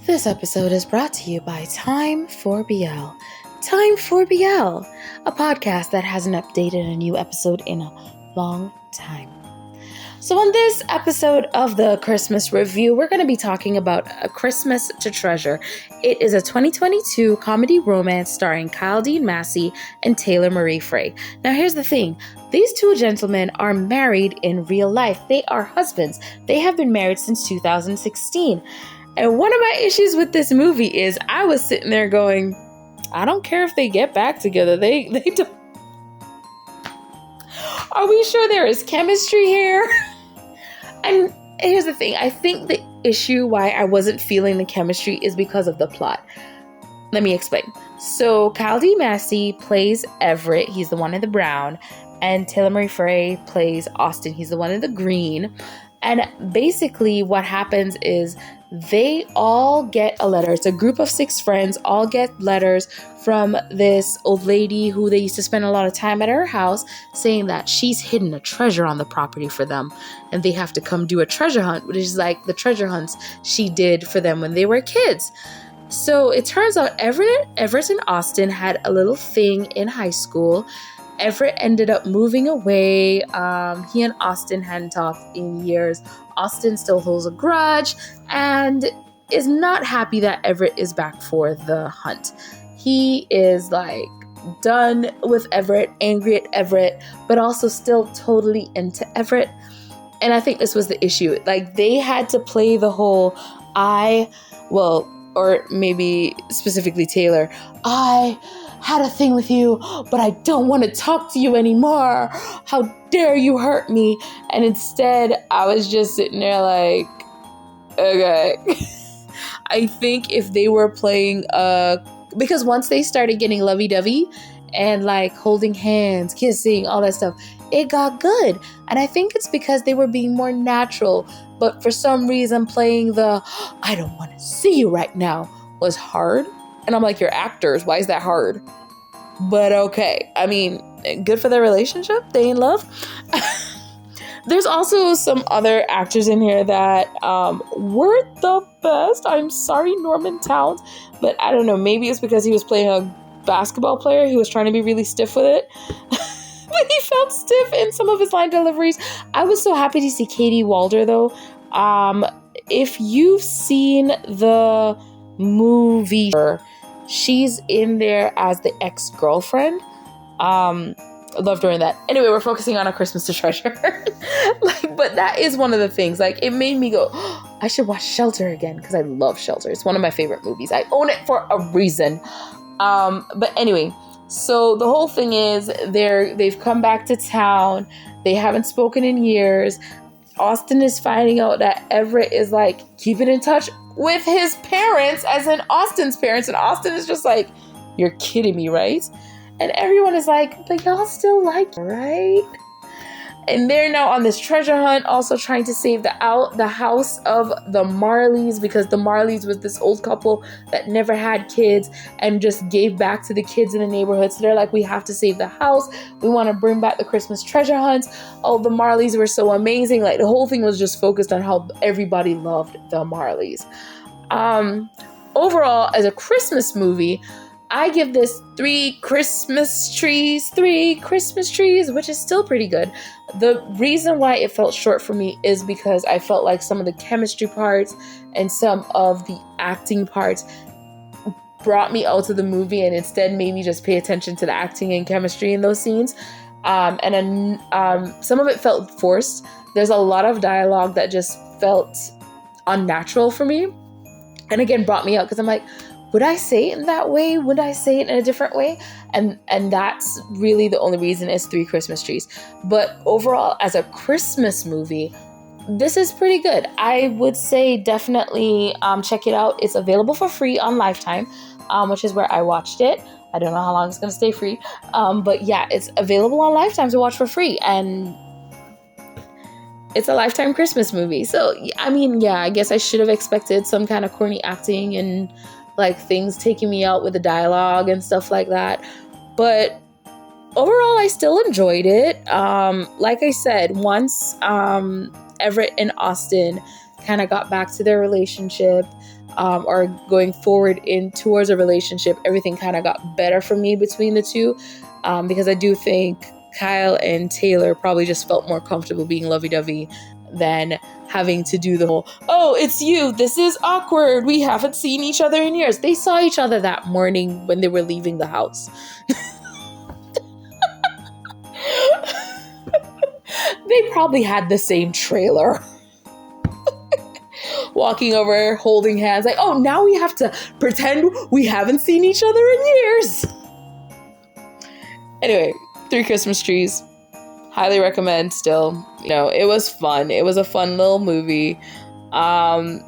This episode is brought to you by Time for BL. Time for BL, a podcast that hasn't updated a new episode in a long time. So on this episode of the Christmas Review, we're going to be talking about A Christmas to Treasure. It is a 2022 comedy romance starring Kyle Dean Massey and Taylor Marie Frey. Now here's the thing. These two gentlemen are married in real life. They are husbands. They have been married since 2016. And one of my issues with this movie is I was sitting there going, I don't care if they get back together. They don't. Are we sure there is chemistry here? And here's the thing. I think the issue why I wasn't feeling the chemistry is because of the plot. Let me explain. So Kyle D. Massey plays Everett. He's the one in the brown. And Taylor Marie Frey plays Austin. He's the one in the green. And basically what happens is they all get a letter. It's a group of 6 friends, all get letters from this old lady who they used to spend a lot of time at her house, saying that she's hidden a treasure on the property for them. And they have to come do a treasure hunt, which is like the treasure hunts she did for them when they were kids. So it turns out Everett and Austin had a little thing in high school. Everett ended up moving away. He and Austin hadn't talked in years. Austin still holds a grudge and is not happy that Everett is back for the hunt. He is like done with Everett, angry at Everett, but also still totally into Everett. And I think this was the issue. Like they had to play the whole or maybe specifically Taylor, I had a thing with you, but I don't want to talk to you anymore. How dare you hurt me? And instead, I was just sitting there like, okay. I think if they were playing, because once they started getting lovey-dovey and like holding hands, kissing, all that stuff, it got good. And I think it's because they were being more natural. But for some reason, playing the, I don't want to see you right now was hard. And I'm like, you're actors. Why is that hard? But okay. I mean, good for their relationship. They in love. There's also some other actors in here that weren't the best. I'm sorry, Norman Towns. But I don't know. Maybe it's because he was playing a basketball player. He was trying to be really stiff with it. But he felt stiff in some of his line deliveries. I was so happy to see Katie Walder, though. If you've seen the movie, she's in there as the ex-girlfriend. I loved her in that. Anyway, we're focusing on A Christmas to Treasure. But that is one of the things. Like, it made me go, oh, I should watch Shelter again because I love Shelter. It's one of my favorite movies. I own it for a reason. But anyway, so the whole thing is they've come back to town. They haven't spoken in years. Austin is finding out that Everett is like keeping in touch with his parents, as in Austin's parents. And Austin is just like, you're kidding me, right? And everyone is like, but y'all still like, right? And they're now on this treasure hunt, also trying to save the house of the Marleys, because the Marleys was this old couple that never had kids and just gave back to the kids in the neighborhood. So they're like, we have to save the house. We want to bring back the Christmas treasure hunts. Oh, the Marleys were so amazing. Like the whole thing was just focused on how everybody loved the Marleys. Overall, as a Christmas movie, I give this 3 Christmas trees, which is still pretty good. The reason why it felt short for me is because I felt like some of the chemistry parts and some of the acting parts brought me out of the movie and instead made me just pay attention to the acting and chemistry in those scenes. And then some of it felt forced. There's a lot of dialogue that just felt unnatural for me. And again, brought me out because I'm like, would I say it in that way? Would I say it in a different way? And that's really the only reason is 3 Christmas trees. But overall, as a Christmas movie, this is pretty good. I would say definitely check it out. It's available for free on Lifetime, which is where I watched it. I don't know how long it's going to stay free. But yeah, it's available on Lifetime to watch for free. And it's a Lifetime Christmas movie. So, I mean, yeah, I guess I should have expected some kind of corny acting and like things taking me out with the dialogue and stuff like that. But overall, I still enjoyed it. Like I said, once Everett and Austin kind of got back to their relationship, or going forward in towards a relationship, everything kind of got better for me between the two, because I do think Kyle and Taylor probably just felt more comfortable being lovey-dovey than having to do the whole, oh, it's you, this is awkward, we haven't seen each other in years. They saw each other that morning when they were leaving the house. They probably had the same trailer. Walking over, holding hands, like, oh, now we have to pretend we haven't seen each other in years. Anyway, 3 Christmas Trees. Highly recommend still. You know, it was fun. It was a fun little movie. Like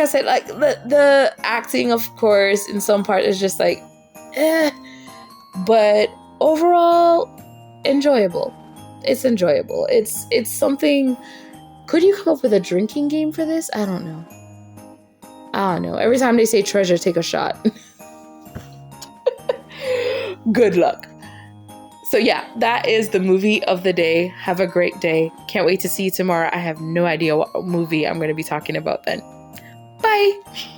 I said, like the acting, of course, in some part is just like, but overall, enjoyable. It's enjoyable. It's something. Could you come up with a drinking game for this? I don't know. Every time they say treasure, take a shot. Good luck. So yeah, that is the movie of the day. Have a great day. Can't wait to see you tomorrow. I have no idea what movie I'm going to be talking about then. Bye.